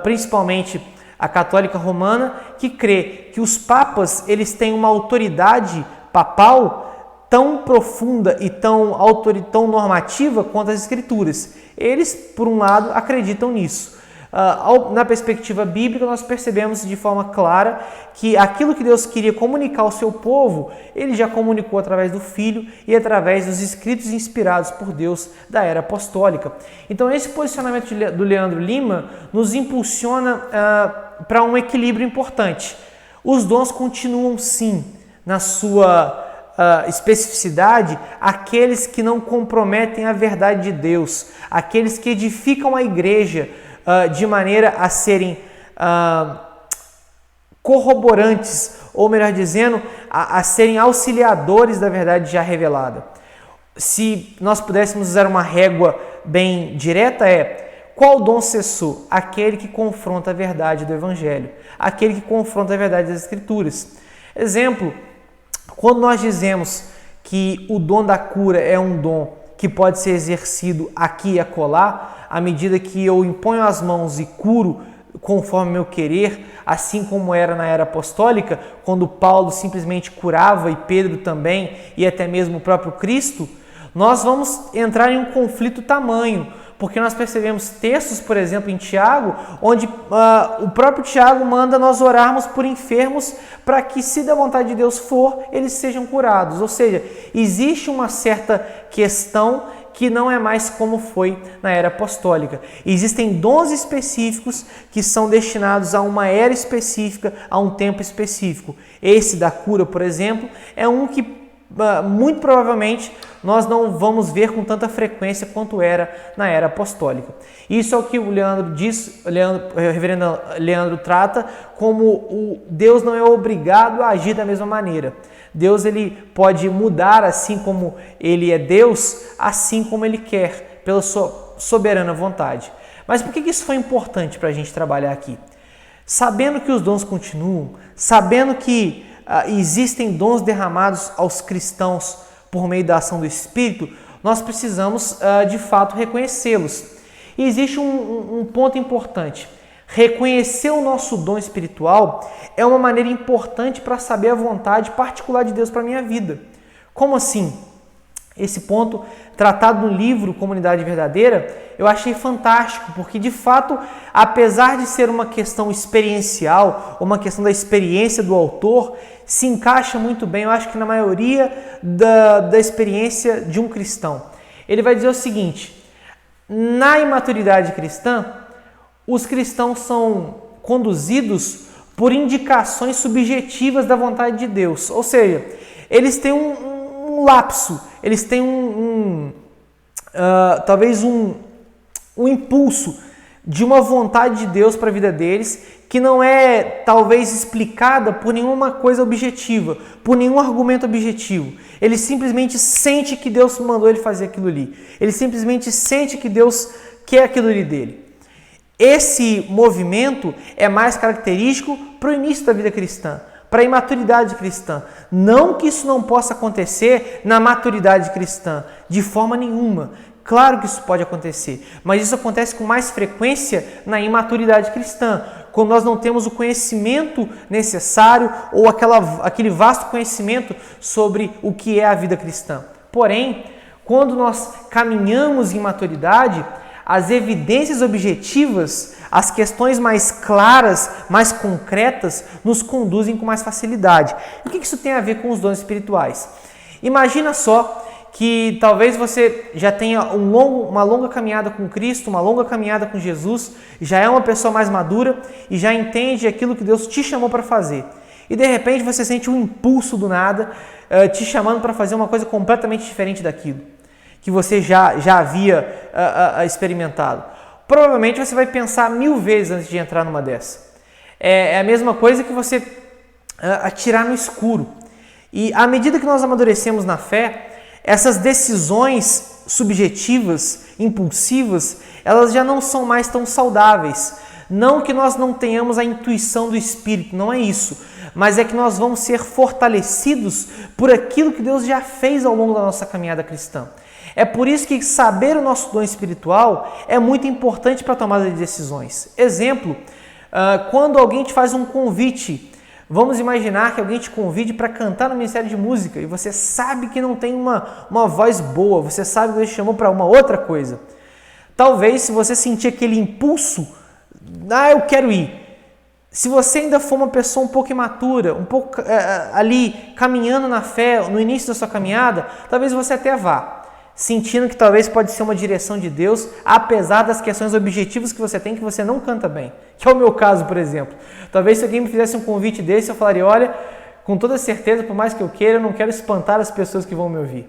principalmente a católica romana, que crê que os papas eles têm uma autoridade papal tão profunda e tão normativa quanto as escrituras. Eles, por um lado, acreditam nisso. Na perspectiva bíblica, nós percebemos de forma clara que aquilo que Deus queria comunicar ao seu povo, Ele já comunicou através do Filho e através dos escritos inspirados por Deus da era apostólica. Então, esse posicionamento do Leandro Lima nos impulsiona para um equilíbrio importante. Os dons continuam, sim, na sua especificidade, aqueles que não comprometem a verdade de Deus, aqueles que edificam a igreja de maneira a serem corroborantes, ou melhor dizendo, a serem auxiliadores da verdade já revelada. Se nós pudéssemos usar uma régua bem direta, qual dom cessou? Aquele que confronta a verdade do Evangelho, aquele que confronta a verdade das Escrituras. Exemplo, quando nós dizemos que o dom da cura é um dom que pode ser exercido aqui e acolá, à medida que eu imponho as mãos e curo conforme meu querer, assim como era na era apostólica, quando Paulo simplesmente curava e Pedro também, e até mesmo o próprio Cristo, nós vamos entrar em um conflito tamanho, porque nós percebemos textos, por exemplo, em Tiago, onde o próprio Tiago manda nós orarmos por enfermos para que, se da vontade de Deus for, eles sejam curados. Ou seja, existe uma certa questão que não é mais como foi na era apostólica. Existem dons específicos que são destinados a uma era específica, a um tempo específico. Esse da cura, por exemplo, é um que muito provavelmente nós não vamos ver com tanta frequência quanto era na era apostólica. Isso é o que o Leandro diz, o reverendo Leandro trata como Deus não é obrigado a agir da mesma maneira. Deus ele pode mudar assim como ele é Deus, assim como ele quer, pela sua soberana vontade. Mas por que isso foi importante para a gente trabalhar aqui? Sabendo que os dons continuam, sabendo que existem dons derramados aos cristãos por meio da ação do Espírito, nós precisamos de fato reconhecê-los. E existe um ponto importante. Reconhecer o nosso dom espiritual é uma maneira importante para saber a vontade particular de Deus para a minha vida. Como assim? Esse ponto, tratado no livro Comunidade Verdadeira, eu achei fantástico, porque de fato, apesar de ser uma questão experiencial, uma questão da experiência do autor, se encaixa muito bem, eu acho que na maioria da experiência de um cristão. Ele vai dizer o seguinte: na imaturidade cristã, os cristãos são conduzidos por indicações subjetivas da vontade de Deus. Ou seja, eles têm um lapso, eles têm talvez um impulso de uma vontade de Deus para a vida deles, que não é talvez explicada por nenhuma coisa objetiva, por nenhum argumento objetivo. Ele simplesmente sente que Deus mandou ele fazer aquilo ali. Ele simplesmente sente que Deus quer aquilo ali dele. Esse movimento é mais característico para o início da vida cristã, para a imaturidade cristã. Não que isso não possa acontecer na maturidade cristã, de forma nenhuma. Claro que isso pode acontecer, mas isso acontece com mais frequência na imaturidade cristã, quando nós não temos o conhecimento necessário ou aquele vasto conhecimento sobre o que é a vida cristã. Porém, quando nós caminhamos em maturidade, as evidências objetivas, as questões mais claras, mais concretas, nos conduzem com mais facilidade. E o que isso tem a ver com os dons espirituais? Imagina só que talvez você já tenha uma longa caminhada com Cristo, uma longa caminhada com Jesus, já é uma pessoa mais madura e já entende aquilo que Deus te chamou para fazer. E de repente você sente um impulso do nada, te chamando para fazer uma coisa completamente diferente daquilo que você já havia experimentado. Provavelmente você vai pensar 1000 vezes antes de entrar numa dessa. É a mesma coisa que você atirar no escuro. E à medida que nós amadurecemos na fé, essas decisões subjetivas, impulsivas, elas já não são mais tão saudáveis. Não que nós não tenhamos a intuição do Espírito, não é isso. Mas é que nós vamos ser fortalecidos por aquilo que Deus já fez ao longo da nossa caminhada cristã. É por isso que saber o nosso dom espiritual é muito importante para a tomada de decisões. Exemplo, quando alguém te faz um convite, vamos imaginar que alguém te convide para cantar no Ministério de Música e você sabe que não tem uma voz boa, você sabe que Deus te chamou para uma outra coisa. Talvez, se você sentir aquele impulso eu quero ir. Se você ainda for uma pessoa um pouco imatura, um pouco ali caminhando na fé, no início da sua caminhada, talvez você até vá, sentindo que talvez pode ser uma direção de Deus, apesar das questões objetivas que você tem, que você não canta bem. Que é o meu caso, por exemplo. Talvez se alguém me fizesse um convite desse, eu falaria, olha, com toda certeza, por mais que eu queira, eu não quero espantar as pessoas que vão me ouvir.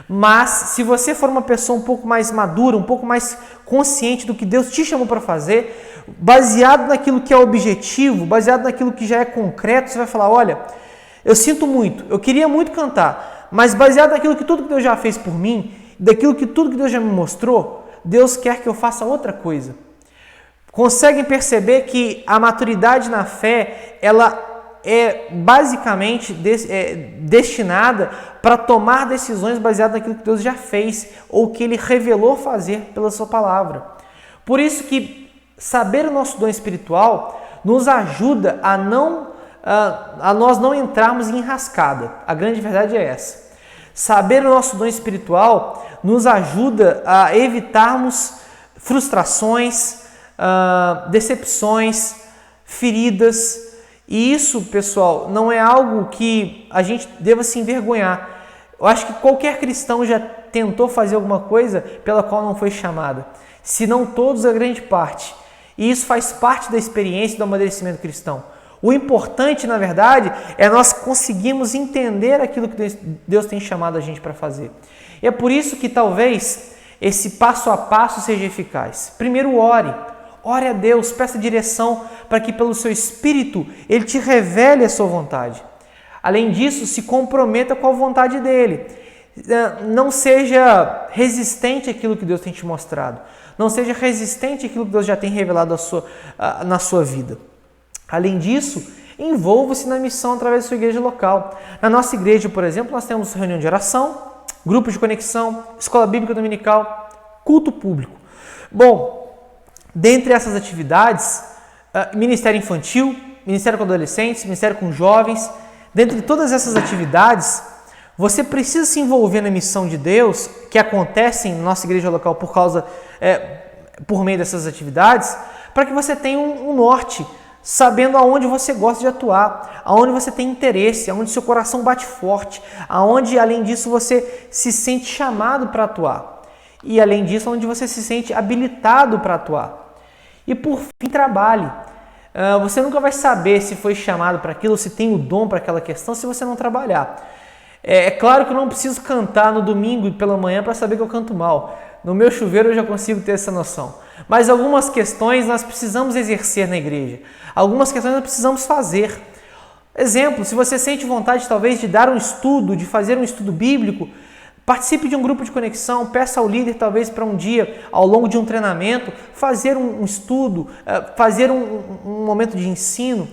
Mas se você for uma pessoa um pouco mais madura, um pouco mais consciente do que Deus te chamou para fazer, baseado naquilo que é objetivo, baseado naquilo que já é concreto, você vai falar, olha, eu sinto muito, eu queria muito cantar, mas baseado naquilo que tudo que Deus já fez por mim, daquilo que tudo que Deus já me mostrou, Deus quer que eu faça outra coisa. Conseguem perceber que a maturidade na fé, ela é basicamente destinada para tomar decisões baseadas naquilo que Deus já fez ou que Ele revelou fazer pela sua palavra. Por isso que saber o nosso dom espiritual nos ajuda a nós não entrarmos em enrascada. A grande verdade é essa. Saber o nosso dom espiritual nos ajuda a evitarmos frustrações, decepções, feridas. E isso, pessoal, não é algo que a gente deva se envergonhar. Eu acho que qualquer cristão já tentou fazer alguma coisa pela qual não foi chamado. Se não todos, a grande parte. E isso faz parte da experiência do amadurecimento cristão. O importante, na verdade, é nós conseguirmos entender aquilo que Deus tem chamado a gente para fazer. E é por isso que talvez esse passo a passo seja eficaz. Primeiro, ore. Ore a Deus, peça direção para que pelo seu Espírito Ele te revele a sua vontade. Além disso, se comprometa com a vontade dEle. Não seja resistente àquilo que Deus tem te mostrado. Não seja resistente àquilo que Deus já tem revelado na sua vida. Além disso, envolva-se na missão através da sua igreja local. Na nossa igreja, por exemplo, nós temos reunião de oração, grupo de conexão, escola bíblica dominical, culto público. Bom, dentre essas atividades, ministério infantil, ministério com adolescentes, ministério com jovens, dentre todas essas atividades, você precisa se envolver na missão de Deus, que acontece em nossa igreja local por meio dessas atividades, para que você tenha um norte, sabendo aonde você gosta de atuar, aonde você tem interesse, aonde seu coração bate forte, aonde, além disso, você se sente chamado para atuar. E, além disso, onde você se sente habilitado para atuar. E, por fim, trabalhe. Você nunca vai saber se foi chamado para aquilo, se tem o dom para aquela questão, se você não trabalhar. É claro que eu não preciso cantar no domingo pela manhã para saber que eu canto mal. No meu chuveiro eu já consigo ter essa noção. Mas algumas questões nós precisamos exercer na igreja. Algumas questões nós precisamos fazer. Exemplo, se você sente vontade talvez de dar um estudo, de fazer um estudo bíblico, participe de um grupo de conexão, peça ao líder talvez para um dia, ao longo de um treinamento, fazer um estudo, fazer um momento de ensino.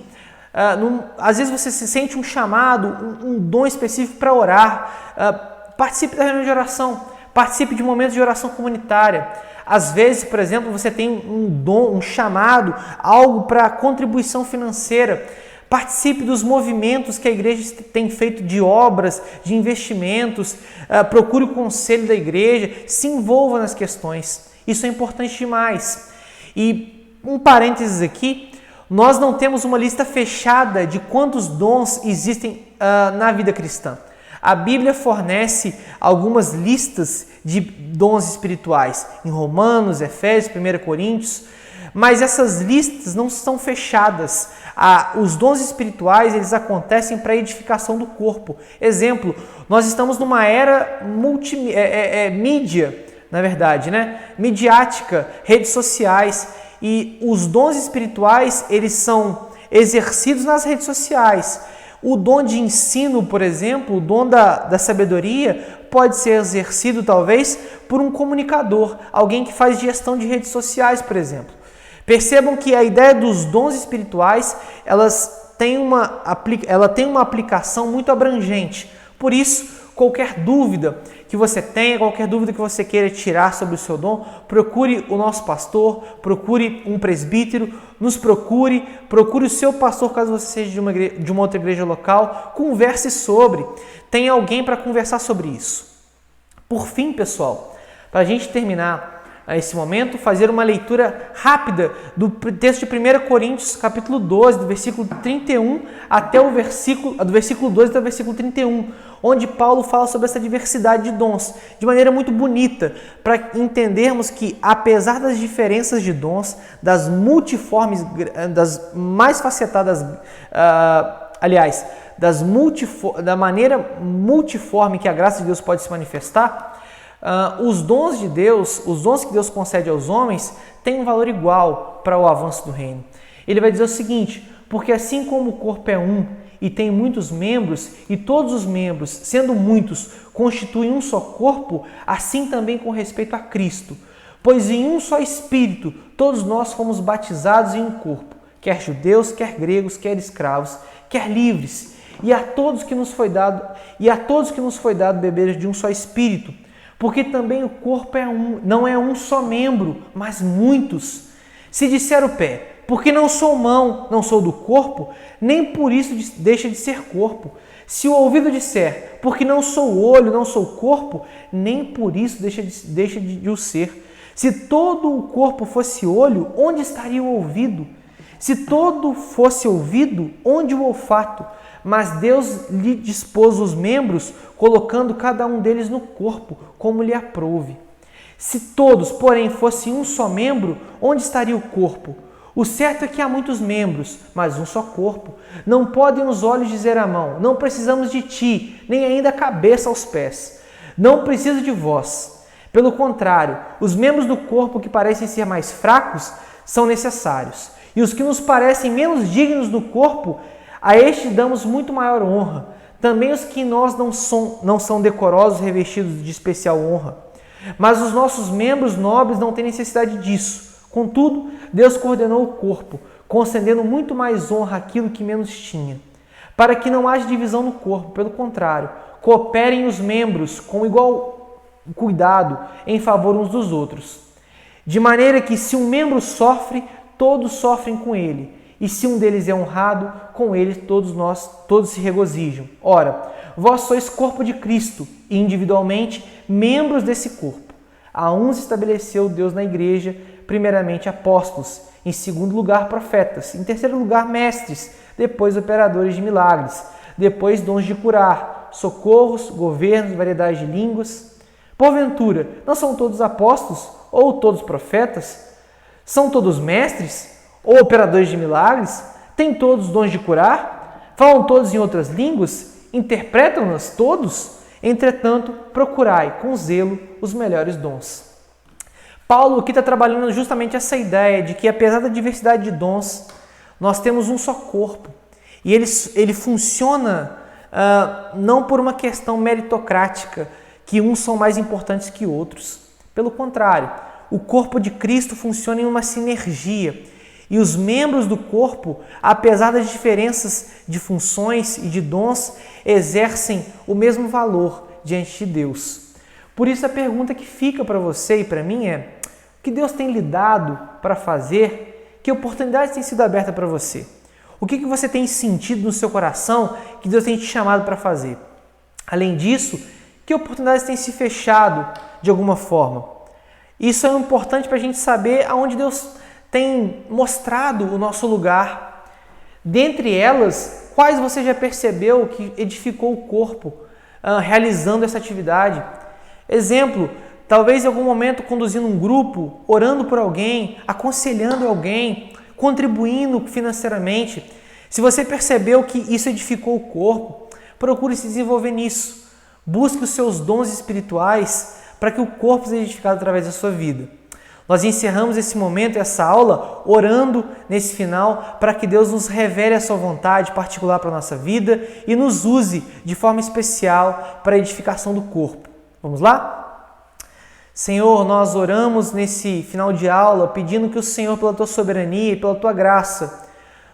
Às vezes você se sente um chamado, um dom específico para orar. Participe da reunião de oração, participe de momentos de oração comunitária. Às vezes, por exemplo, você tem um dom, um chamado, algo para contribuição financeira. Participe dos movimentos que a igreja tem feito de obras, de investimentos, procure o conselho da igreja, se envolva nas questões. Isso é importante demais. E um parênteses aqui, nós não temos uma lista fechada de quantos dons existem na vida cristã. A Bíblia fornece algumas listas de dons espirituais, em Romanos, Efésios, 1 Coríntios, mas essas listas não são fechadas. Os dons espirituais, eles acontecem para a edificação do corpo. Exemplo, nós estamos numa era mídia, na verdade, né? Midiática, redes sociais, e os dons espirituais, eles são exercidos nas redes sociais. O dom de ensino, por exemplo, o dom da sabedoria, pode ser exercido talvez por um comunicador, alguém que faz gestão de redes sociais, por exemplo. Percebam que a ideia dos dons espirituais, ela tem uma aplicação muito abrangente. Por isso, qualquer dúvida que você tenha, qualquer dúvida que você queira tirar sobre o seu dom, procure o nosso pastor, procure um presbítero, nos procure o seu pastor, caso você seja de uma outra igreja local, converse sobre, tenha alguém para conversar sobre isso. Por fim, pessoal, para a gente terminar a esse momento, fazer uma leitura rápida do texto de 1 Coríntios, capítulo 12, do versículo 31 até do versículo 12 até o versículo 31, onde Paulo fala sobre essa diversidade de dons, de maneira muito bonita, para entendermos que, apesar das diferenças de dons, das multiformes, das mais facetadas, da maneira multiforme que a graça de Deus pode se manifestar, os dons de Deus, os dons que Deus concede aos homens, têm um valor igual para o avanço do reino. Ele vai dizer o seguinte: porque assim como o corpo é um e tem muitos membros, e todos os membros, sendo muitos, constituem um só corpo, assim também com respeito a Cristo. Pois em um só Espírito todos nós fomos batizados em um corpo, quer judeus, quer gregos, quer escravos, quer livres, e a todos que nos foi dado beber de um só Espírito. Porque também o corpo é um, não é um só membro, mas muitos. Se disser o pé, porque não sou mão, não sou do corpo, nem por isso deixa de ser corpo. Se o ouvido disser, porque não sou olho, não sou corpo, nem por isso deixa de o ser. Se todo o corpo fosse olho, onde estaria o ouvido? Se todo fosse ouvido, onde o olfato? Mas Deus lhe dispôs os membros, colocando cada um deles no corpo, como lhe aprouve. Se todos, porém, fossem um só membro, onde estaria o corpo? O certo é que há muitos membros, mas um só corpo. Não podem os olhos dizer à mão, não precisamos de ti, nem ainda a cabeça aos pés. Não preciso de vós. Pelo contrário, os membros do corpo que parecem ser mais fracos são necessários. E os que nos parecem menos dignos do corpo, a este damos muito maior honra. Também os que nós não são decorosos, revestidos de especial honra. Mas os nossos membros nobres não têm necessidade disso. Contudo, Deus coordenou o corpo, concedendo muito mais honra àquilo que menos tinha. Para que não haja divisão no corpo, pelo contrário, cooperem os membros com igual cuidado em favor uns dos outros. De maneira que se um membro sofre, todos sofrem com ele. E se um deles é honrado, com ele todos se regozijam. Ora, vós sois corpo de Cristo e individualmente membros desse corpo. A uns estabeleceu Deus na igreja, primeiramente apóstolos, em segundo lugar profetas, em terceiro lugar mestres, depois operadores de milagres, depois dons de curar, socorros, governos, variedade de línguas. Porventura, não são todos apóstolos ou todos profetas? São todos mestres? Ou operadores de milagres? Têm todos dons de curar? Falam todos em outras línguas? Interpretam-nas todos? Entretanto, procurai com zelo os melhores dons. Paulo aqui está trabalhando justamente essa ideia de que, apesar da diversidade de dons, nós temos um só corpo. E ele funciona não por uma questão meritocrática, que uns são mais importantes que outros. Pelo contrário, o corpo de Cristo funciona em uma sinergia. E os membros do corpo, apesar das diferenças de funções e de dons, exercem o mesmo valor diante de Deus. Por isso a pergunta que fica para você e para mim é: o que Deus tem lhe dado para fazer? Que oportunidades têm sido abertas para você? O que você tem sentido no seu coração que Deus tem te chamado para fazer? Além disso, que oportunidades têm se fechado de alguma forma? Isso é importante para a gente saber aonde Deus tem mostrado o nosso lugar. Dentre elas, quais você já percebeu que edificou o corpo realizando essa atividade? Exemplo, talvez em algum momento conduzindo um grupo, orando por alguém, aconselhando alguém, contribuindo financeiramente. Se você percebeu que isso edificou o corpo, procure se desenvolver nisso. Busque os seus dons espirituais para que o corpo seja edificado através da sua vida. Nós encerramos esse momento, essa aula, orando nesse final para que Deus nos revele a sua vontade particular para a nossa vida e nos use de forma especial para a edificação do corpo. Vamos lá? Senhor, nós oramos nesse final de aula pedindo que o Senhor, pela tua soberania e pela tua graça,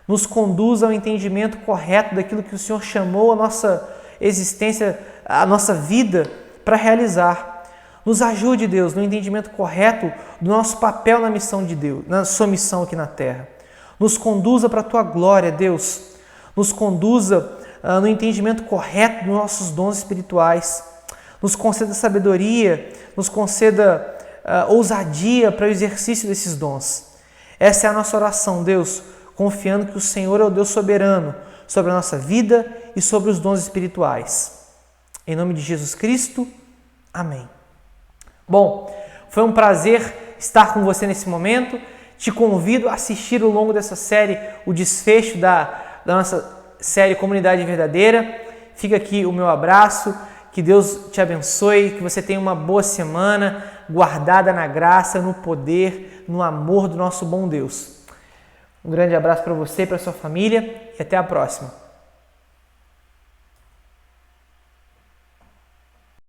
nos conduza ao entendimento correto daquilo que o Senhor chamou a nossa existência, a nossa vida para realizar. Nos ajude, Deus, no entendimento correto do nosso papel na missão de Deus, na sua missão aqui na terra. Nos conduza para a tua glória, Deus. Nos conduza no entendimento correto dos nossos dons espirituais. Nos conceda sabedoria, nos conceda ousadia para o exercício desses dons. Essa é a nossa oração, Deus, confiando que o Senhor é o Deus soberano sobre a nossa vida e sobre os dons espirituais. Em nome de Jesus Cristo, amém. Bom, foi um prazer estar com você nesse momento. Te convido a assistir ao longo dessa série o desfecho da nossa série Comunidade Verdadeira. Fica aqui o meu abraço, que Deus te abençoe, que você tenha uma boa semana, guardada na graça, no poder, no amor do nosso bom Deus. Um grande abraço para você e para sua família e até a próxima.